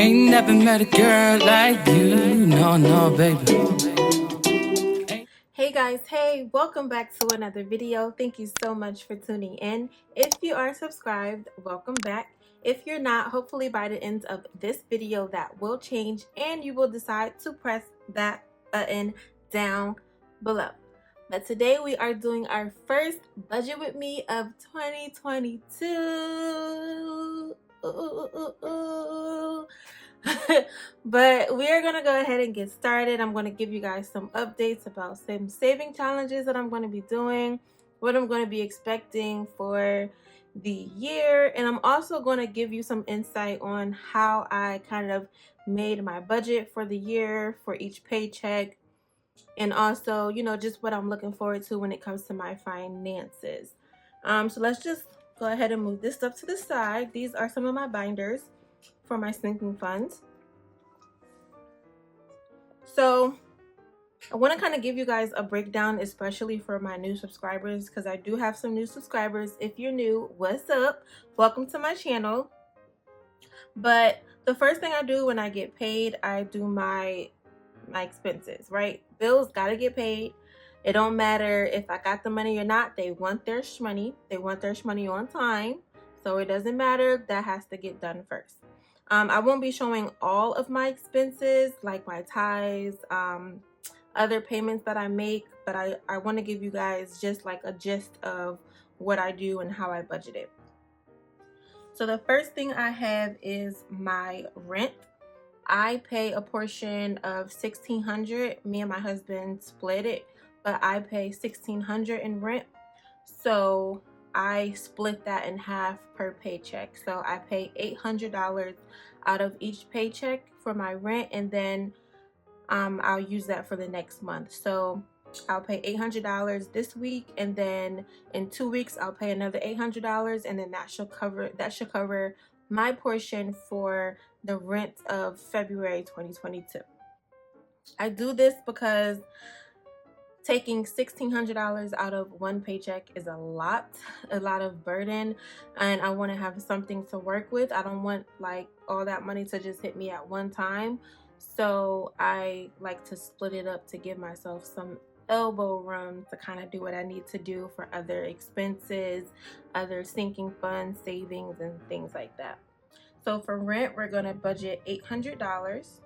Ain't never met a girl like you, no, no, baby. Hey guys, hey, welcome back to another video. Thank you so much for tuning in. If you are subscribed, welcome back. If you're not, hopefully by the end of this video that will change and you will decide to press that button down below. But today we are doing our first budget with me of 2022. Ooh, ooh, ooh. But we are going to go ahead and get started. I'm going to give you guys some updates about some saving challenges that I'm going to be doing, what I'm going to be expecting for the year, and I'm also going to give you some insight on how I kind of made my budget for the year for each paycheck, and also, you know, just what I'm looking forward to when it comes to my finances. So let's just go ahead and move this stuff to the side. These are some of my binders for my sinking funds. So I want to kind of give you guys a breakdown, especially for my new subscribers, because I do have some new subscribers. If you're new, what's up? Welcome to my channel. But the first thing I do when I get paid, I do my expenses, right? Bills gotta get paid. It don't matter if I got the money or not. They want their shmoney. They want their shmoney on time. So it doesn't matter. That has to get done first. I won't be showing all of my expenses, like my tithes, other payments that I make, but I want to give you guys just like a gist of what I do and how I budget it. So the first thing I have is my rent. I pay a portion of $1,600. Me and my husband split it, but I pay $1,600 in rent. So I split that in half per paycheck. So I pay $800 out of each paycheck for my rent, and then I'll use that for the next month. So I'll pay $800 this week, and then in 2 weeks I'll pay another $800, and then that should cover my portion for the rent of February 2022. I do this because taking $1,600 out of one paycheck is a lot of burden, and I want to have something to work with. I don't want like all that money to just hit me at one time. So I like to split it up to give myself some elbow room to kind of do what I need to do for other expenses, other sinking funds, savings, and things like that. So for rent, we're going to budget $800.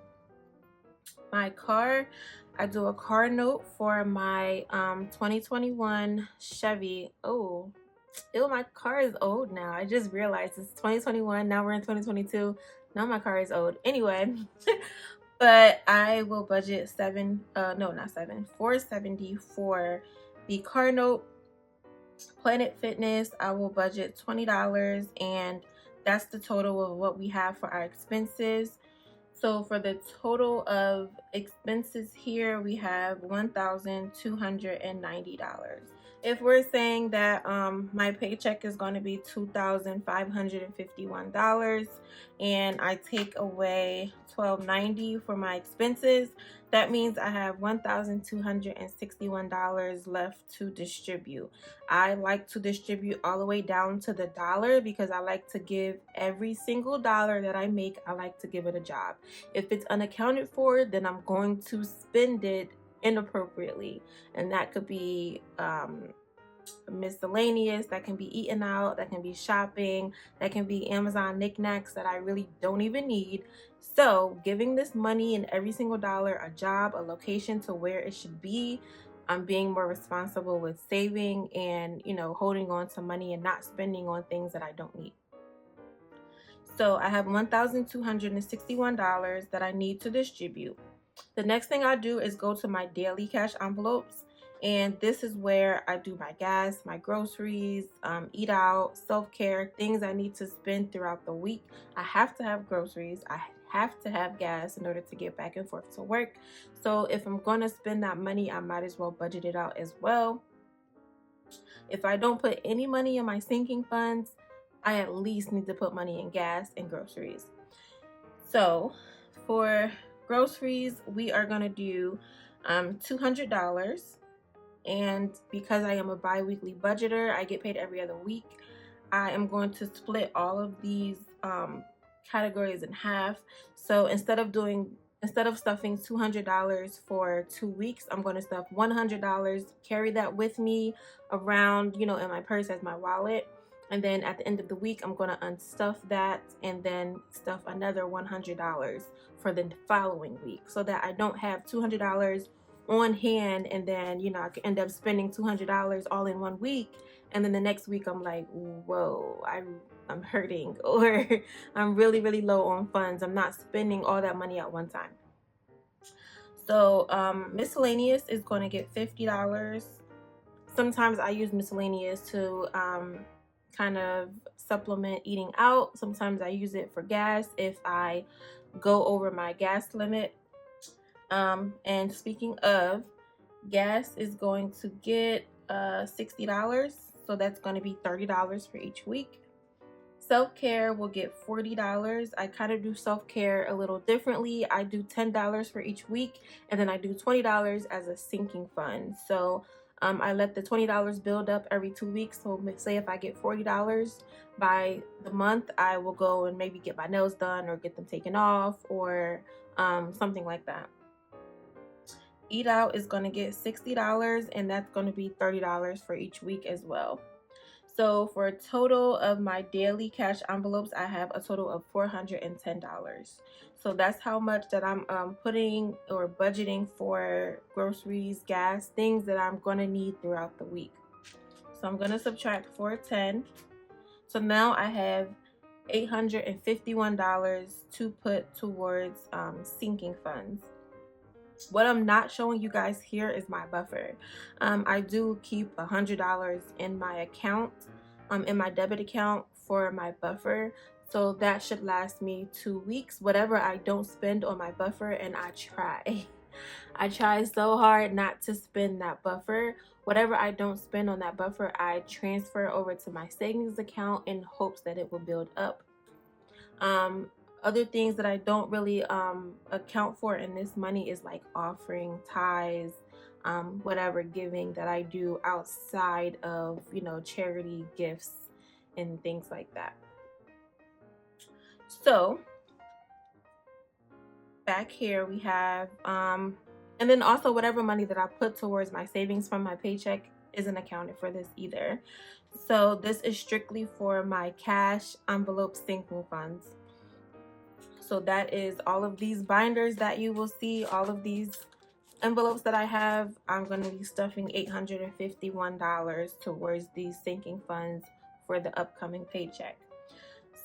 My car, I do a car note for my 2021 Chevy. Oh, ew, my car is old now. I just realized it's 2021. Now we're in 2022. Now my car is old. Anyway, but I will budget $470 for the car note. Planet Fitness, I will budget $20, and that's the total of what we have for our expenses. So for the total of expenses here, we have $1,290. If we're saying that my paycheck is going to be $2,551 and I take away $1,290 for my expenses, that means I have $1,261 left to distribute. I like to distribute all the way down to the dollar because I like to give every single dollar that I make, I like to give it a job. If it's unaccounted for, then I'm going to spend it inappropriately, and that could be miscellaneous, that can be eaten out, that can be shopping, that can be Amazon knickknacks that I really don't even need. So giving this money and every single dollar a job, a location to where it should be, I'm being more responsible with saving and, you know, holding on to money and not spending on things that I don't need. So I have $1,261 that I need to distribute. The next thing I do is go to my daily cash envelopes, and this is where I do my gas, my groceries, eat out, self-care, things I need to spend throughout the week. I have to have groceries. I have to have gas in order to get back and forth to work. So if I'm going to spend that money, I might as well budget it out as well. If I don't put any money in my sinking funds, I at least need to put money in gas and groceries. So for groceries, we are going to do $200. And because I am a bi-weekly budgeter, I get paid every other week. I am going to split all of these categories in half. So instead of stuffing $200 for 2 weeks, I'm going to stuff $100, carry that with me around, in my purse as my wallet. And then at the end of the week, I'm going to unstuff that and then stuff another $100 for the following week, so that I don't have $200 on hand and then, I could end up spending $200 all in 1 week. And then the next week I'm like, whoa, I'm hurting, or I'm really, really low on funds. I'm not spending all that money at one time. So miscellaneous is going to get $50. Sometimes I use miscellaneous to kind of supplement eating out. Sometimes I use it for gas if I go over my gas limit. And speaking of, gas is going to get $60. So that's going to be $30 for each week. Self-care will get $40. I kind of do self-care a little differently. I do $10 for each week, and then I do $20 as a sinking fund. So I let the $20 build up every 2 weeks. So say if I get $40 by the month, I will go and maybe get my nails done or get them taken off, or something like that. Eat out is going to get $60, and that's going to be $30 for each week as well. So for a total of my daily cash envelopes, I have a total of $410. So that's how much that I'm putting or budgeting for groceries, gas, things that I'm going to need throughout the week. So I'm going to subtract 410. So now I have $851 to put towards sinking funds. What I'm not showing you guys here is my buffer. I do keep $100 in my account, in my debit account for my buffer. So that should last me 2 weeks, whatever I don't spend on my buffer, and I try. I try so hard not to spend that buffer. Whatever I don't spend on that buffer, I transfer over to my savings account in hopes that it will build up. Other things that I don't really account for in this money is like offering, tithes, whatever giving that I do outside of, charity gifts and things like that. So back here we have, and then also whatever money that I put towards my savings from my paycheck isn't accounted for this either. So this is strictly for my cash envelope sinking funds. So that is all of these binders that you will see, all of these envelopes that I have. I'm going to be stuffing $851 towards these sinking funds for the upcoming paycheck.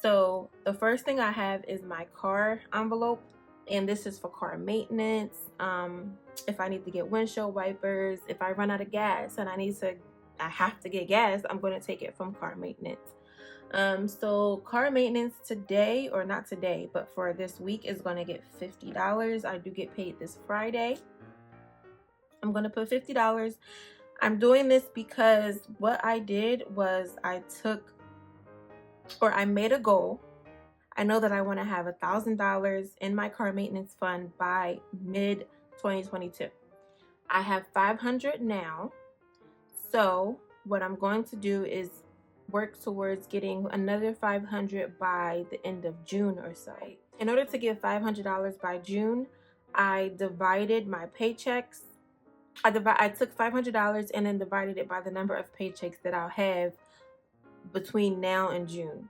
So the first thing I have is my car envelope, and this is for car maintenance. If I need to get windshield wipers, if I run out of gas and I have to get gas, I'm going to take it from car maintenance. So car maintenance today, or not today, but for this week, is going to get $50. I do get paid this Friday. I'm going to put $50. I'm doing this because what I did was I made a goal. I know that I want to have $1,000 in my car maintenance fund by mid 2022. I have $500 now. So what I'm going to do is work towards getting another $500 by the end of June or so. In order to get $500 by June, I divided my paychecks. I took $500 and then divided it by the number of paychecks that I'll have between now and June.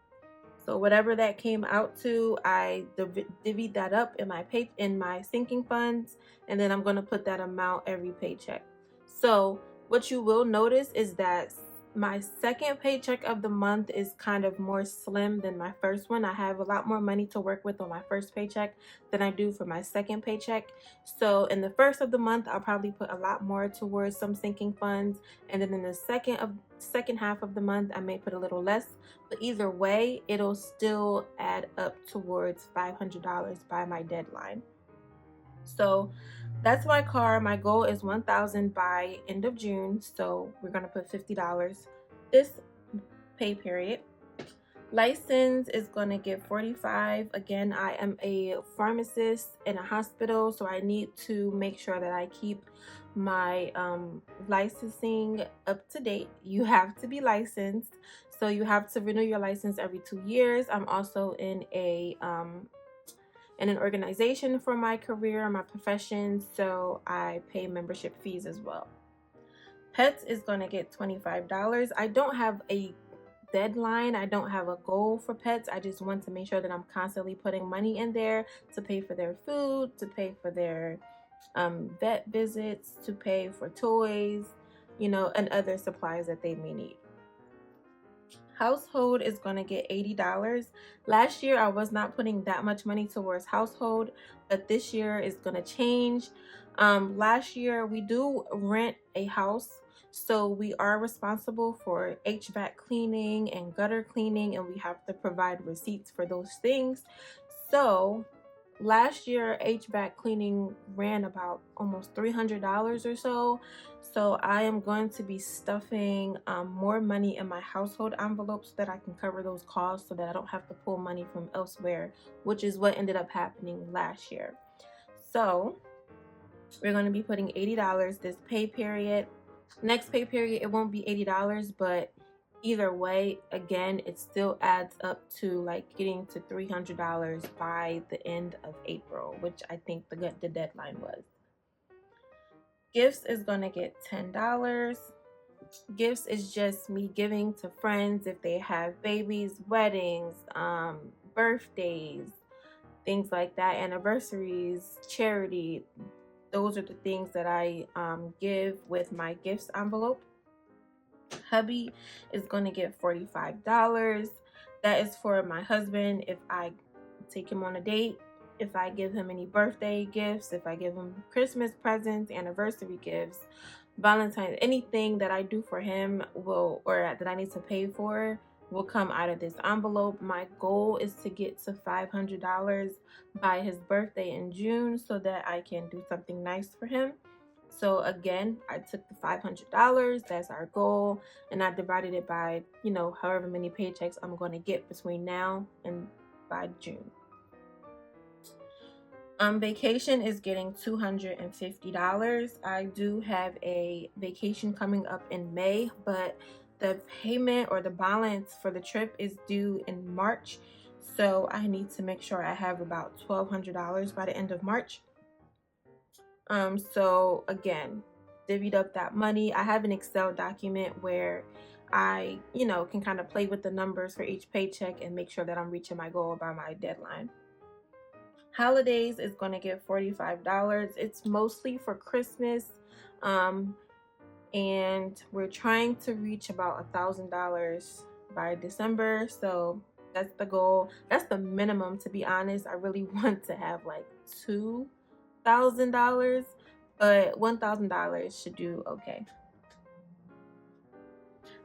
So whatever that came out to, I divvied that up in my sinking funds, and then I'm going to put that amount every paycheck. So what you will notice is that my second paycheck of the month is kind of more slim than my first one. I have a lot more money to work with on my first paycheck than I do for my second paycheck. So in the first of the month, I'll probably put a lot more towards some sinking funds, and then in the second half of the month, I may put a little less. But either way, it'll still add up towards $500 by my deadline. So that's my car. My goal is $1,000 by end of June. So we're going to put $50 this pay period. License is going to get $45. Again, I am a pharmacist in a hospital, so I need to make sure that I keep my licensing up to date. You have to be licensed, so you have to renew your license every 2 years. I'm also in an organization for my career, my profession, so I pay membership fees as well. Pets is going to get $25. I don't have a deadline. I don't have a goal for pets. I just want to make sure that I'm constantly putting money in there to pay for their food, to pay for their vet visits, to pay for toys, and other supplies that they may need. Household is going to get $80. Last year I was not putting that much money towards household, but this year is going to change. Last year we do rent a house, so we are responsible for HVAC cleaning and gutter cleaning, and we have to provide receipts for those things. So last year HVAC cleaning ran about almost $300 or so. So I am going to be stuffing more money in my household envelope so that I can cover those costs, so that I don't have to pull money from elsewhere, which is what ended up happening last year. So we're going to be putting $80 this pay period. Next pay period, it won't be $80, but either way, again, it still adds up to like getting to $300 by the end of April, which I think the deadline was. Gifts is going to get $10. Gifts is just me giving to friends if they have babies, weddings, birthdays, things like that, anniversaries, charity. Those are the things that I give with my gifts envelope. Hubby is going to get $45. That is for my husband if I take him on a date, if I give him any birthday gifts, if I give him Christmas presents, anniversary gifts, Valentine's, anything that I do for him or that I need to pay for will come out of this envelope. My goal is to get to $500 by his birthday in June so that I can do something nice for him. So again, I took the $500, that's our goal, and I divided it by, however many paychecks I'm going to get between now and by June. Vacation is getting $250. I do have a vacation coming up in May, but the payment or the balance for the trip is due in March. So I need to make sure I have about $1,200 by the end of March. So again, divvied up that money. I have an Excel document where I, can kind of play with the numbers for each paycheck and make sure that I'm reaching my goal by my deadline. Holidays is going to get $45. It's mostly for Christmas. And we're trying to reach about $1,000 by December. So that's the goal. That's the minimum, to be honest. I really want to have like $2,000, but $1,000 should do okay.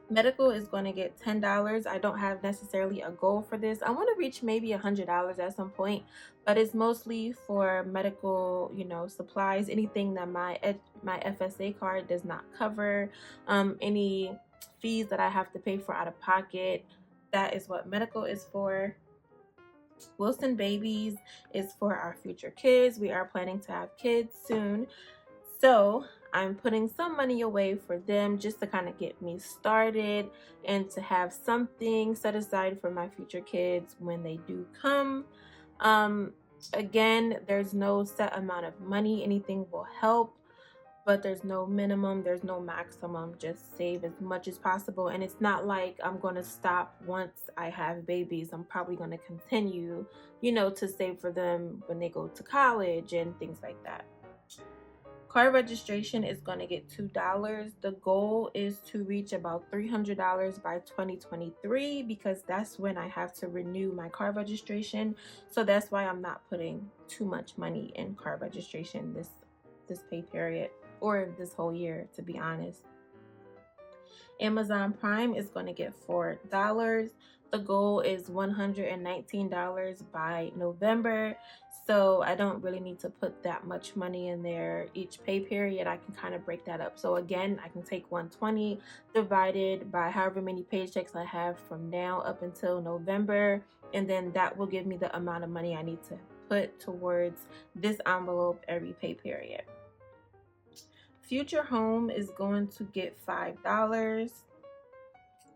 Medical is going to get $10. I don't have necessarily a goal for this. I want to reach maybe $100 at some point, but it's mostly for medical, supplies, anything that my FSA card does not cover, any fees that I have to pay for out of pocket. That is what medical is for. Wilson Babies is for our future kids. We are planning to have kids soon. So I'm putting some money away for them just to kind of get me started and to have something set aside for my future kids when they do come. Again, there's no set amount of money. Anything will help, but there's no minimum, there's no maximum. Just save as much as possible. And it's not like I'm going to stop once I have babies. I'm probably going to continue, to save for them when they go to college and things like that. Car registration is going to get $2. The goal is to reach about $300 by 2023 because that's when I have to renew my car registration. So that's why I'm not putting too much money in car registration this pay period or this whole year, to be honest. Amazon Prime is going to get $4. The goal is $119 by November. So I don't really need to put that much money in there each pay period. I can kind of break that up. So again, I can take 120 divided by however many paychecks I have from now up until November, and then that will give me the amount of money I need to put towards this envelope every pay period. Future home is going to get $5.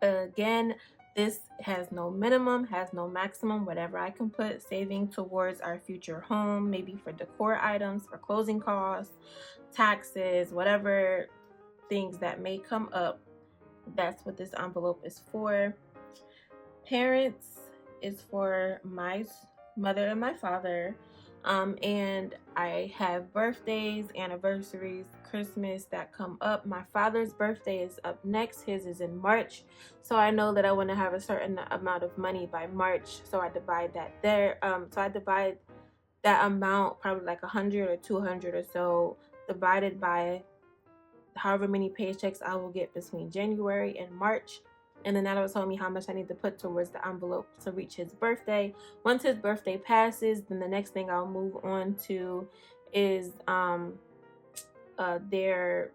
Again, this has no minimum, has no maximum. Whatever I can put saving towards our future home, maybe for decor items, for closing costs, taxes, whatever things that may come up, that's what this envelope is for. Parents is for my mother and my father. And I have birthdays, anniversaries, Christmas that come up. My father's birthday is up next. His is in March. So I know that I want to have a certain amount of money by March. So I divide that there. So I divide that amount, probably like 100 or 200 or so, divided by however many paychecks I will get between January and March. And then that'll tell me how much I need to put towards the envelope to reach his birthday. Once his birthday passes, then the next thing I'll move on to is my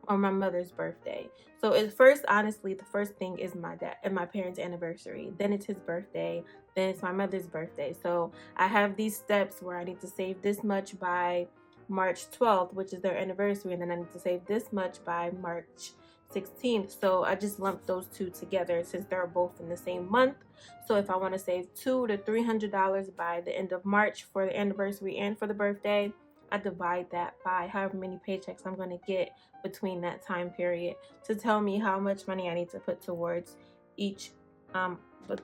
mother's birthday. So at first, honestly, the first thing is my dad and my parents' anniversary. Then it's his birthday. Then it's my mother's birthday. So I have these steps where I need to save this much by March 12th, which is their anniversary, and then I need to save this much by March 16th. So I just lumped those two together since they're both in the same month. So if I want to save $200 to $300 by the end of March for the anniversary and for the birthday, I divide that by however many paychecks I'm going to get between that time period to tell me how much money I need to put towards each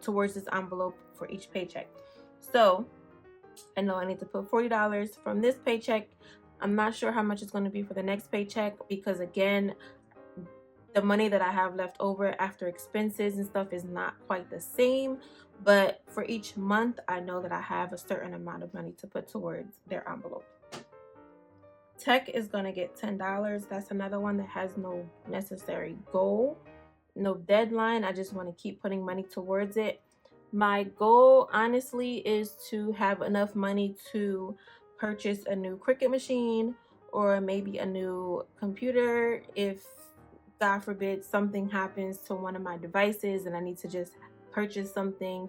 towards this envelope for each paycheck. So I know I need to put $40 from this paycheck. I'm not sure how much it's going to be for the next paycheck because, again, the money that I have left over after expenses and stuff is not quite the same. But for each month, I know that I have a certain amount of money to put towards their envelope. Tech is going to get $10. That's another one that has no necessary goal, no deadline. I just want to keep putting money towards it. My goal, honestly, is to have enough money to purchase a new Cricut machine or maybe a new computer if, God forbid, something happens to one of my devices and I need to just purchase something,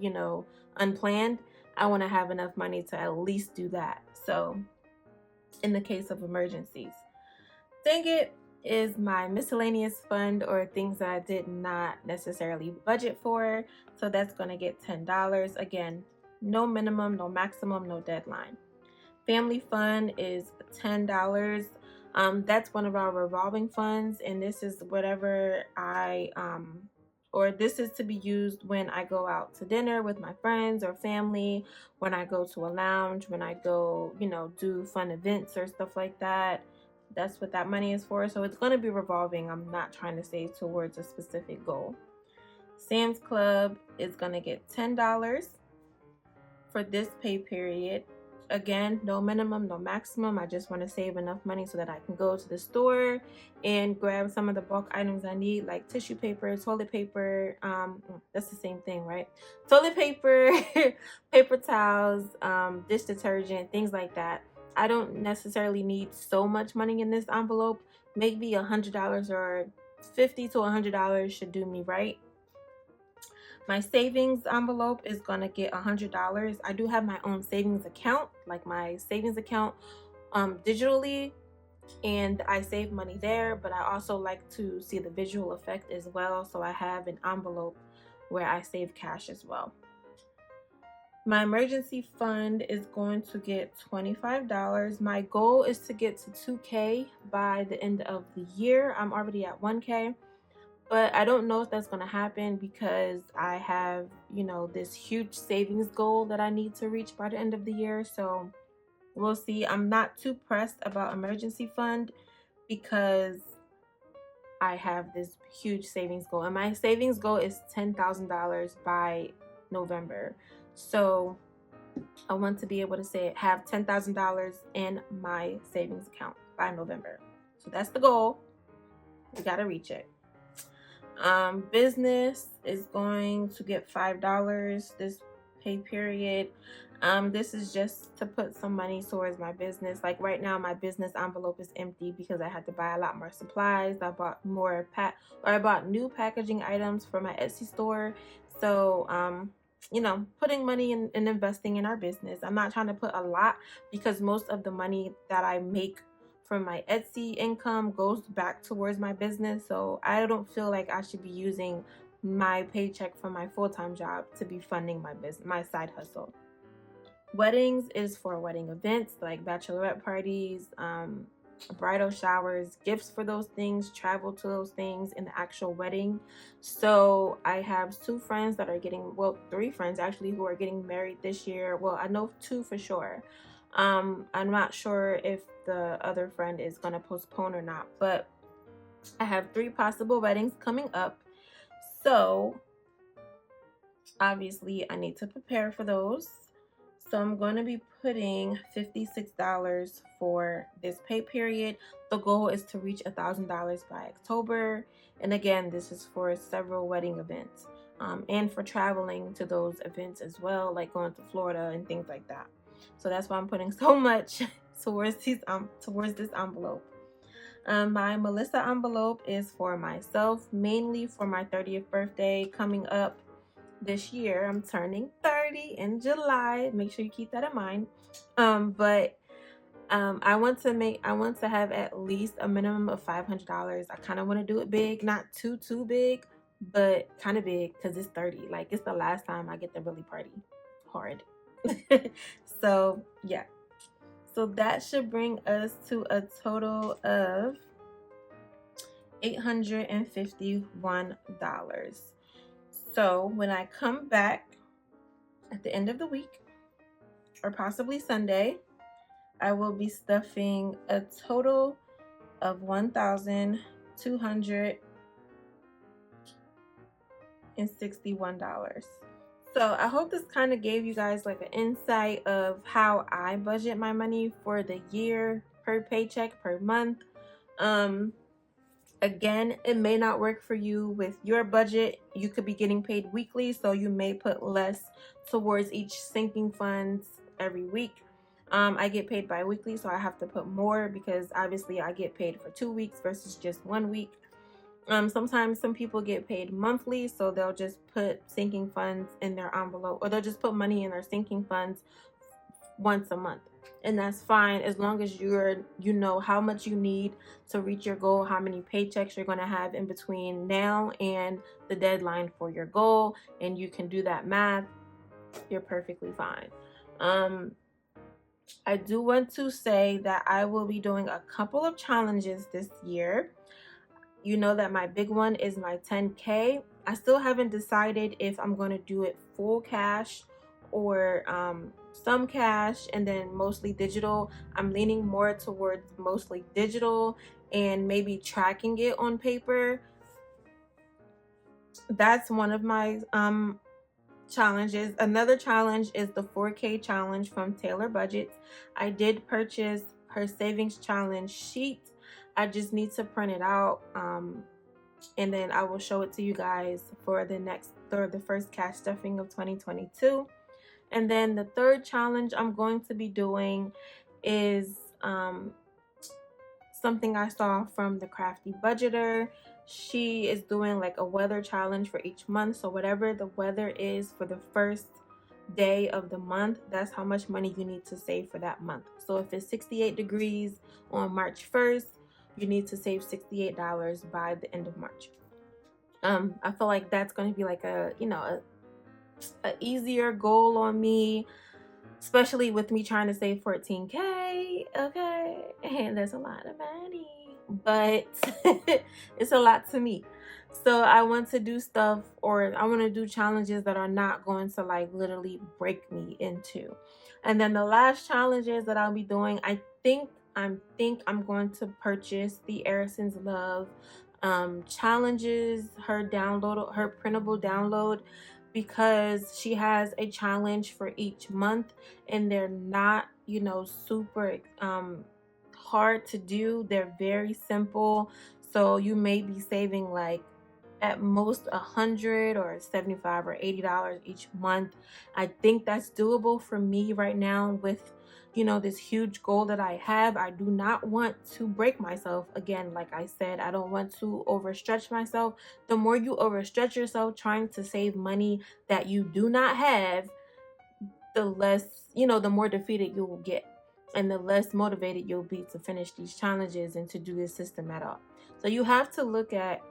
unplanned. I want to have enough money to at least do that. So in the case of emergencies. Dang it is my miscellaneous fund or things that I did not necessarily budget for. So that's going to get $10. Again, no minimum, no maximum, no deadline. Family fund is $10. That's one of our revolving funds, and this is whatever this is to be used when I go out to dinner with my friends or family, when I go to a lounge, when I go, do fun events or stuff like that. That's what that money is for. So it's going to be revolving. I'm not trying to save towards a specific goal. Sam's Club is going to get $10 for this pay period. Again, no minimum, no maximum. I just want to save enough money so that I can go to the store and grab some of the bulk items I need, like tissue paper, toilet paper. That's the same thing, right? Toilet paper, paper towels, dish detergent, things like that. I don't necessarily need so much money in this envelope. Maybe $100 or $50 to $100 should do me right. My savings envelope is going to get $100. I do have my own savings account, like my savings account digitally, and I save money there, but I also like to see the visual effect as well. So I have an envelope where I save cash as well. My emergency fund is going to get $25. My goal is to get to 2K by the end of the year. I'm already at 1K. But I don't know if that's going to happen because I have, this huge savings goal that I need to reach by the end of the year. So we'll see. I'm not too pressed about emergency fund because I have this huge savings goal. And my savings goal is $10,000 by November. So I want to be able to have $10,000 in my savings account by November. So that's the goal. We got to reach it. Business is going to get $5 this pay period. This is just to put some money towards my business. Like right now, my business envelope is empty because I had to buy a lot more supplies. I bought I bought new packaging items for my Etsy store. So, putting money in and investing in our business. I'm not trying to put a lot because most of the money that I make from my Etsy income goes back towards my business. So I don't feel like I should be using my paycheck from my full-time job to be funding my business, my side hustle. Weddings is for wedding events like bachelorette parties, bridal showers, gifts for those things, travel to those things, and the actual wedding. So I have two friends that are getting, well, three friends actually, who are getting married this year. Well, I know two for sure. I'm not sure if the other friend is going to postpone or not, but I have three possible weddings coming up. So obviously I need to prepare for those. So I'm going to be putting $56 for this pay period. The goal is to reach $1,000 by October. And again, this is for several wedding events, and for traveling to those events as well, like going to Florida and things like that. So that's why I'm putting so much towards this envelope. My Melissa envelope is for myself, mainly for my 30th birthday coming up this year. I'm turning 30 in July. Make sure you keep that in mind. But I want to have at least a minimum of $500. I kind of want to do it big, not too big, but kind of big because it's 30. Like, it's the last time I get to really party hard. So yeah. So that should bring us to a total of $851. So when I come back at the end of the week, or possibly Sunday, I will be stuffing a total of $1,261. So I hope this kind of gave you guys like an insight of how I budget my money for the year, per paycheck, per month. Again, it may not work for you with your budget. You could be getting paid weekly, so you may put less towards each sinking funds every week. I get paid bi-weekly, so I have to put more because obviously I get paid for 2 weeks versus just 1 week. Sometimes some people get paid monthly, so they'll just put sinking funds in their envelope, or they'll just put money in their sinking funds once a month. And that's fine as long as you know how much you need to reach your goal, how many paychecks you're going to have in between now and the deadline for your goal, and you can do that math. You're perfectly fine. I do want to say that I will be doing a couple of challenges this year. You know that my big one is my 10K. I still haven't decided if I'm going to do it full cash or some cash and then mostly digital. I'm leaning more towards mostly digital and maybe tracking it on paper. That's one of my challenges. Another challenge is the 4K challenge from Taylor Budgets. I did purchase her savings challenge sheet. I just need to print it out, and then I will show it to you guys for the first cash stuffing of 2022. And then the third challenge I'm going to be doing is something I saw from the Crafty Budgeter. She is doing like a weather challenge for each month. So whatever the weather is for the first day of the month, that's how much money you need to save for that month. So if it's 68 degrees on March 1st, you need to save $68 by the end of March. I feel like that's going to be like a easier goal on me, especially with me trying to save 14K. Okay, and that's a lot of money, but it's a lot to me. So I want to do stuff, or I want to do challenges that are not going to like literally break me into. And then the last challenges that I'll be doing, I think I'm going to purchase the Arison's Love challenges, her printable download, because she has a challenge for each month and they're not super hard to do. They're very simple, so you may be saving like at most $100 or $75 or $80 each month. I think that's doable for me right now with, you know, this huge goal that I have. I do not want to break myself. Again, like I said, I don't want to overstretch myself. The more you overstretch yourself trying to save money that you do not have, the less, you know, the more defeated you will get, and the less motivated you'll be to finish these challenges and to do this system at all. So you have to look at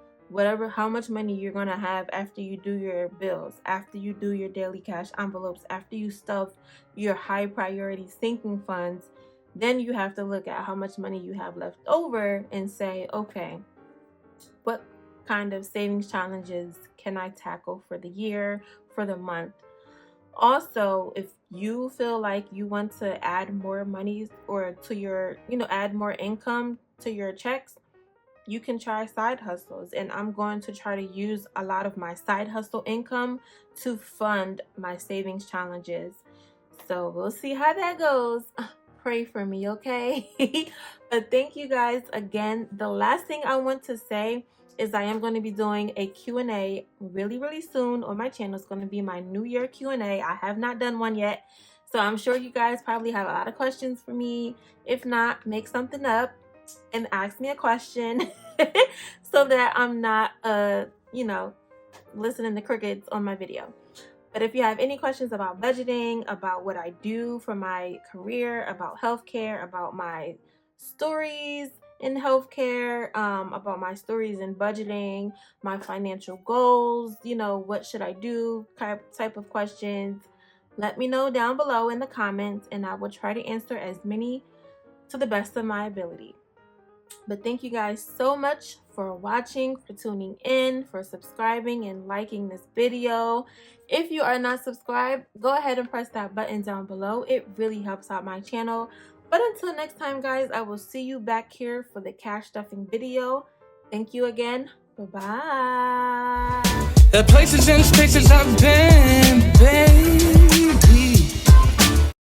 how much money you're going to have after you do your bills, after you do your daily cash envelopes, after you stuff your high priority sinking funds. Then you have to look at how much money you have left over and say, okay, what kind of savings challenges can I tackle for the year, for the month? Also, if you feel like you want to add more money or to your, add more income to your checks, you can try side hustles. And I'm going to try to use a lot of my side hustle income to fund my savings challenges. So we'll see how that goes. Pray for me, okay? But thank you guys again. The last thing I want to say is I am going to be doing a Q&A really soon on my channel. It's going to be my New Year Q&A. I have not done one yet, so I'm sure you guys probably have a lot of questions for me. If not, make something up and ask me a question so that I'm not, listening to crickets on my video. But if you have any questions about budgeting, about what I do for my career, about healthcare, about my stories in healthcare, about my stories in budgeting, my financial goals, what should I do, type of questions, let me know down below in the comments, and I will try to answer as many to the best of my ability. But thank you guys so much for watching, for tuning in, for subscribing and liking this video. If you are not subscribed, go ahead and press that button down below. It really helps out my channel. But until next time, guys, I will see you back here for the cash stuffing video. Thank you again. Bye-bye. The places and spaces I've been, babe.